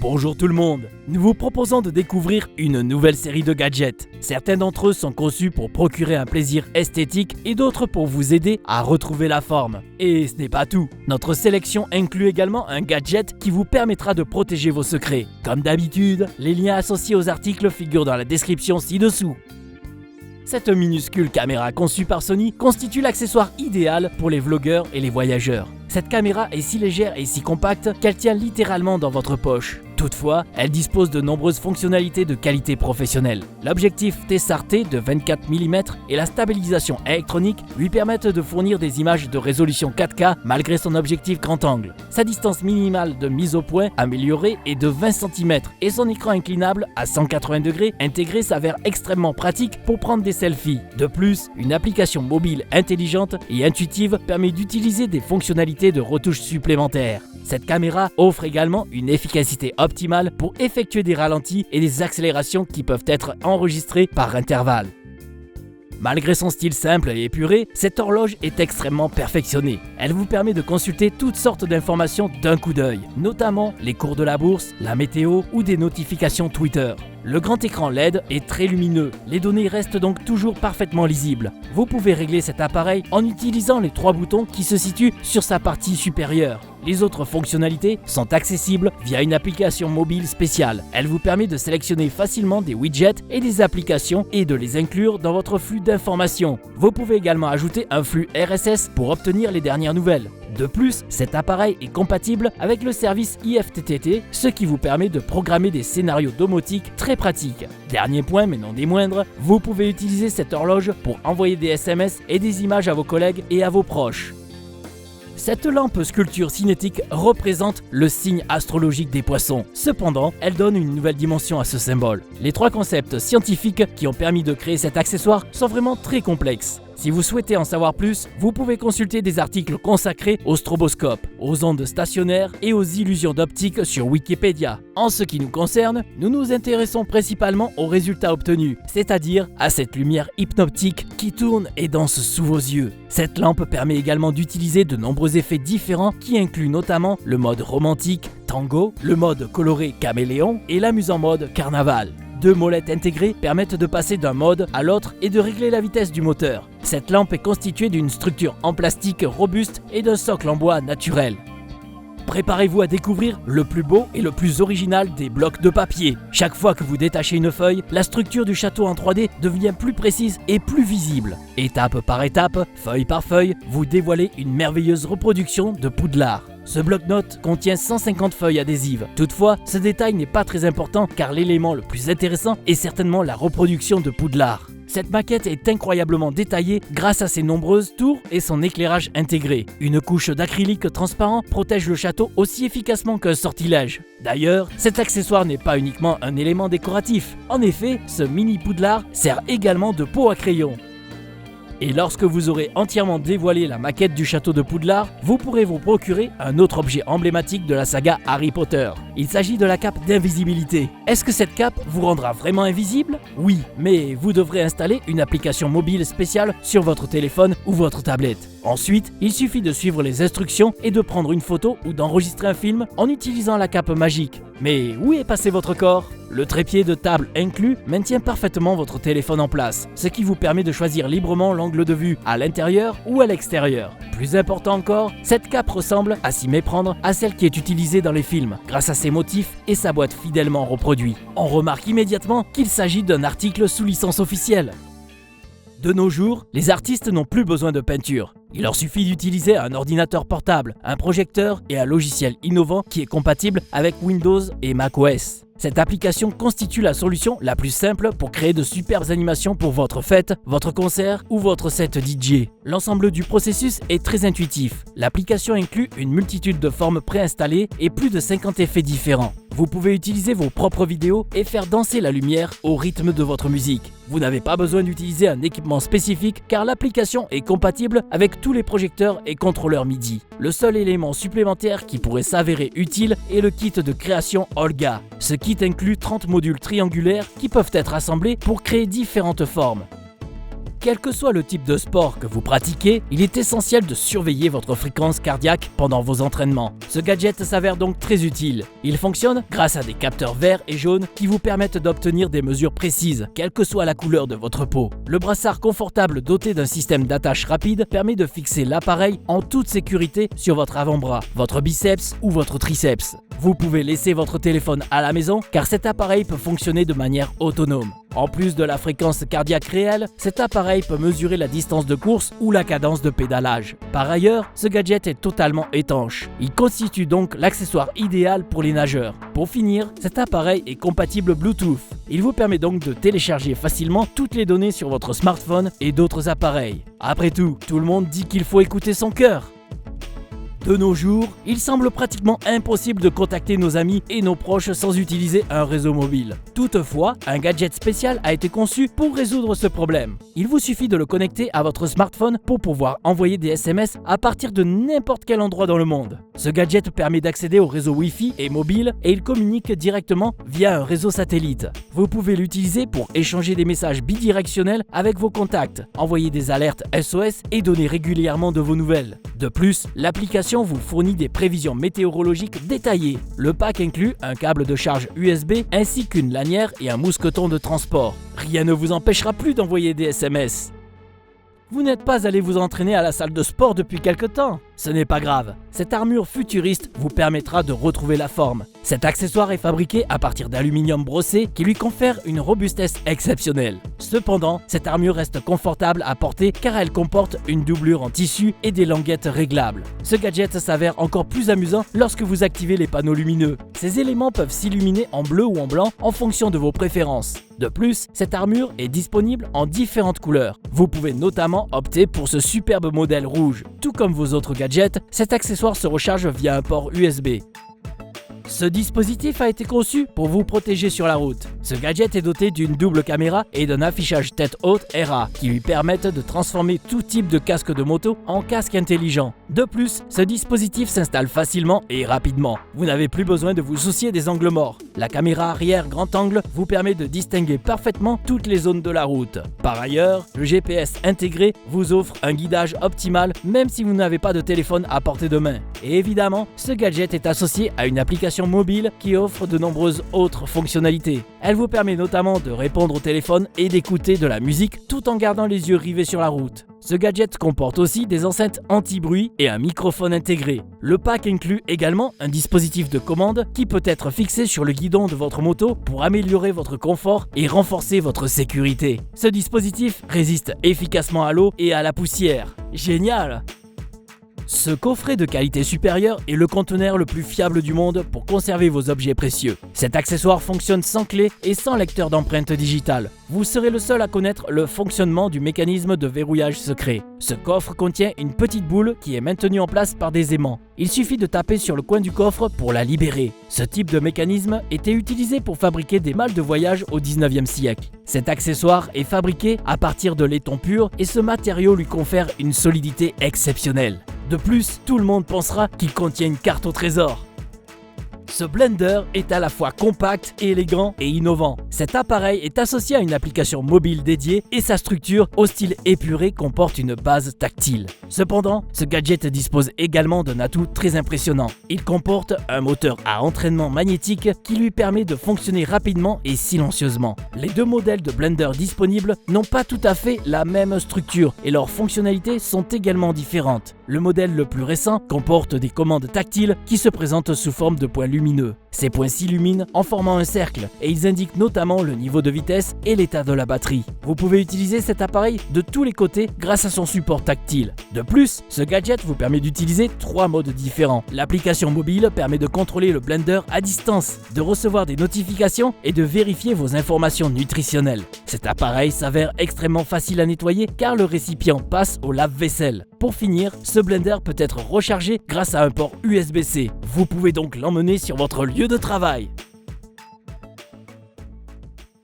Bonjour tout le monde, nous vous proposons de découvrir une nouvelle série de gadgets. Certains d'entre eux sont conçus pour procurer un plaisir esthétique et d'autres pour vous aider à retrouver la forme. Et ce n'est pas tout, notre sélection inclut également un gadget qui vous permettra de protéger vos secrets. Comme d'habitude, les liens associés aux articles figurent dans la description ci-dessous. Cette minuscule caméra conçue par Sony constitue l'accessoire idéal pour les vlogueurs et les voyageurs. Cette caméra est si légère et si compacte qu'elle tient littéralement dans votre poche. Toutefois, elle dispose de nombreuses fonctionnalités de qualité professionnelle. L'objectif Tessar-T de 24 mm et la stabilisation électronique lui permettent de fournir des images de résolution 4K malgré son objectif grand angle. Sa distance minimale de mise au point améliorée est de 20 cm et son écran inclinable à 180 degrés intégré s'avère extrêmement pratique pour prendre des selfies. De plus, une application mobile intelligente et intuitive permet d'utiliser des fonctionnalités de retouche supplémentaires. Cette caméra offre également une efficacité optimale pour effectuer des ralentis et des accélérations qui peuvent être enregistrées par intervalles. Malgré son style simple et épuré, cette horloge est extrêmement perfectionnée. Elle vous permet de consulter toutes sortes d'informations d'un coup d'œil, notamment les cours de la bourse, la météo ou des notifications Twitter. Le grand écran LED est très lumineux, les données restent donc toujours parfaitement lisibles. Vous pouvez régler cet appareil en utilisant les 3 boutons qui se situent sur sa partie supérieure. Les autres fonctionnalités sont accessibles via une application mobile spéciale. Elle vous permet de sélectionner facilement des widgets et des applications et de les inclure dans votre flux d'informations. Vous pouvez également ajouter un flux RSS pour obtenir les dernières nouvelles. De plus, cet appareil est compatible avec le service IFTTT, ce qui vous permet de programmer des scénarios domotiques très pratiques. Dernier point, mais non des moindres, vous pouvez utiliser cette horloge pour envoyer des SMS et des images à vos collègues et à vos proches. Cette lampe sculpture cinétique représente le signe astrologique des poissons. Cependant, elle donne une nouvelle dimension à ce symbole. Les 3 concepts scientifiques qui ont permis de créer cet accessoire sont vraiment très complexes. Si vous souhaitez en savoir plus, vous pouvez consulter des articles consacrés au stroboscope, aux ondes stationnaires et aux illusions d'optique sur Wikipédia. En ce qui nous concerne, nous nous intéressons principalement aux résultats obtenus, c'est-à-dire à cette lumière hypnotique qui tourne et danse sous vos yeux. Cette lampe permet également d'utiliser de nombreux effets différents qui incluent notamment le mode romantique, tango, le mode coloré caméléon et l'amusant mode carnaval. 2 molettes intégrées permettent de passer d'un mode à l'autre et de régler la vitesse du moteur. Cette lampe est constituée d'une structure en plastique robuste et d'un socle en bois naturel. Préparez-vous à découvrir le plus beau et le plus original des blocs de papier. Chaque fois que vous détachez une feuille, la structure du château en 3D devient plus précise et plus visible. Étape par étape, feuille par feuille, vous dévoilez une merveilleuse reproduction de Poudlard. Ce bloc-notes contient 150 feuilles adhésives. Toutefois, ce détail n'est pas très important car l'élément le plus intéressant est certainement la reproduction de Poudlard. Cette maquette est incroyablement détaillée grâce à ses nombreuses tours et son éclairage intégré. Une couche d'acrylique transparent protège le château aussi efficacement qu'un sortilège. D'ailleurs, cet accessoire n'est pas uniquement un élément décoratif. En effet, ce mini Poudlard sert également de pot à crayon. Et lorsque vous aurez entièrement dévoilé la maquette du château de Poudlard, vous pourrez vous procurer un autre objet emblématique de la saga Harry Potter. Il s'agit de la cape d'invisibilité. Est-ce que cette cape vous rendra vraiment invisible? Oui, mais vous devrez installer une application mobile spéciale sur votre téléphone ou votre tablette. Ensuite, il suffit de suivre les instructions et de prendre une photo ou d'enregistrer un film en utilisant la cape magique. Mais où est passé votre corps? Le trépied de table inclus maintient parfaitement votre téléphone en place, ce qui vous permet de choisir librement l'angle de vue à l'intérieur ou à l'extérieur. Plus important encore, cette cape ressemble, à s'y méprendre, à celle qui est utilisée dans les films, grâce à ses motifs et sa boîte fidèlement reproduite. On remarque immédiatement qu'il s'agit d'un article sous licence officielle. De nos jours, les artistes n'ont plus besoin de peinture. Il leur suffit d'utiliser un ordinateur portable, un projecteur et un logiciel innovant qui est compatible avec Windows et macOS. Cette application constitue la solution la plus simple pour créer de superbes animations pour votre fête, votre concert ou votre set DJ. L'ensemble du processus est très intuitif. L'application inclut une multitude de formes préinstallées et plus de 50 effets différents. Vous pouvez utiliser vos propres vidéos et faire danser la lumière au rythme de votre musique. Vous n'avez pas besoin d'utiliser un équipement spécifique car l'application est compatible avec tous les projecteurs et contrôleurs MIDI. Le seul élément supplémentaire qui pourrait s'avérer utile est le kit de création Olga. Ce kit inclut 30 modules triangulaires qui peuvent être assemblés pour créer différentes formes. Quel que soit le type de sport que vous pratiquez, il est essentiel de surveiller votre fréquence cardiaque pendant vos entraînements. Ce gadget s'avère donc très utile. Il fonctionne grâce à des capteurs verts et jaunes qui vous permettent d'obtenir des mesures précises, quelle que soit la couleur de votre peau. Le brassard confortable doté d'un système d'attache rapide permet de fixer l'appareil en toute sécurité sur votre avant-bras, votre biceps ou votre triceps. Vous pouvez laisser votre téléphone à la maison car cet appareil peut fonctionner de manière autonome. En plus de la fréquence cardiaque réelle, cet appareil peut mesurer la distance de course ou la cadence de pédalage. Par ailleurs, ce gadget est totalement étanche. Il constitue donc l'accessoire idéal pour les nageurs. Pour finir, cet appareil est compatible Bluetooth. Il vous permet donc de télécharger facilement toutes les données sur votre smartphone et d'autres appareils. Après tout le monde dit qu'il faut écouter son cœur. De nos jours, il semble pratiquement impossible de contacter nos amis et nos proches sans utiliser un réseau mobile. Toutefois, un gadget spécial a été conçu pour résoudre ce problème. Il vous suffit de le connecter à votre smartphone pour pouvoir envoyer des SMS à partir de n'importe quel endroit dans le monde. Ce gadget permet d'accéder au réseau Wi-Fi et mobile et il communique directement via un réseau satellite. Vous pouvez l'utiliser pour échanger des messages bidirectionnels avec vos contacts, envoyer des alertes SOS et donner régulièrement de vos nouvelles. De plus, l'application vous fournit des prévisions météorologiques détaillées. Le pack inclut un câble de charge USB ainsi qu'une lanière et un mousqueton de transport. Rien ne vous empêchera plus d'envoyer des SMS. Vous n'êtes pas allé vous entraîner à la salle de sport depuis quelque temps? Ce n'est pas grave, cette armure futuriste vous permettra de retrouver la forme. Cet accessoire est fabriqué à partir d'aluminium brossé qui lui confère une robustesse exceptionnelle. Cependant, cette armure reste confortable à porter car elle comporte une doublure en tissu et des languettes réglables. Ce gadget s'avère encore plus amusant lorsque vous activez les panneaux lumineux. Ces éléments peuvent s'illuminer en bleu ou en blanc en fonction de vos préférences. De plus, cette armure est disponible en différentes couleurs. Vous pouvez notamment opter pour ce superbe modèle rouge. Tout comme vos autres gadgets, cet accessoire se recharge via un port USB. Ce dispositif a été conçu pour vous protéger sur la route. Ce gadget est doté d'une double caméra et d'un affichage tête haute RA qui lui permettent de transformer tout type de casque de moto en casque intelligent. De plus, ce dispositif s'installe facilement et rapidement. Vous n'avez plus besoin de vous soucier des angles morts. La caméra arrière grand angle vous permet de distinguer parfaitement toutes les zones de la route. Par ailleurs, le GPS intégré vous offre un guidage optimal même si vous n'avez pas de téléphone à portée de main. Et évidemment, ce gadget est associé à une application mobile qui offre de nombreuses autres fonctionnalités. Elle vous permet notamment de répondre au téléphone et d'écouter de la musique tout en gardant les yeux rivés sur la route. Ce gadget comporte aussi des enceintes anti-bruit et un microphone intégré. Le pack inclut également un dispositif de commande qui peut être fixé sur le guidon de votre moto pour améliorer votre confort et renforcer votre sécurité. Ce dispositif résiste efficacement à l'eau et à la poussière. Génial! Ce coffret de qualité supérieure est le conteneur le plus fiable du monde pour conserver vos objets précieux. Cet accessoire fonctionne sans clé et sans lecteur d'empreintes digitales. Vous serez le seul à connaître le fonctionnement du mécanisme de verrouillage secret. Ce coffre contient une petite boule qui est maintenue en place par des aimants. Il suffit de taper sur le coin du coffre pour la libérer. Ce type de mécanisme était utilisé pour fabriquer des malles de voyage au 19e siècle. Cet accessoire est fabriqué à partir de laiton pur et ce matériau lui confère une solidité exceptionnelle. De plus, tout le monde pensera qu'il contient une carte au trésor. Ce blender est à la fois compact, élégant et innovant. Cet appareil est associé à une application mobile dédiée et sa structure, au style épuré, comporte une base tactile. Cependant, ce gadget dispose également d'un atout très impressionnant. Il comporte un moteur à entraînement magnétique qui lui permet de fonctionner rapidement et silencieusement. Les deux modèles de blender disponibles n'ont pas tout à fait la même structure et leurs fonctionnalités sont également différentes. Le modèle le plus récent comporte des commandes tactiles qui se présentent sous forme de points lumineux. Ces points s'illuminent en formant un cercle et ils indiquent notamment le niveau de vitesse et l'état de la batterie. Vous pouvez utiliser cet appareil de tous les côtés grâce à son support tactile. De plus, ce gadget vous permet d'utiliser 3 modes différents. L'application mobile permet de contrôler le blender à distance, de recevoir des notifications et de vérifier vos informations nutritionnelles. Cet appareil s'avère extrêmement facile à nettoyer car le récipient passe au lave-vaisselle. Pour finir, ce blender peut être rechargé grâce à un port USB-C. Vous pouvez donc l'emmener sur votre lieu de travail.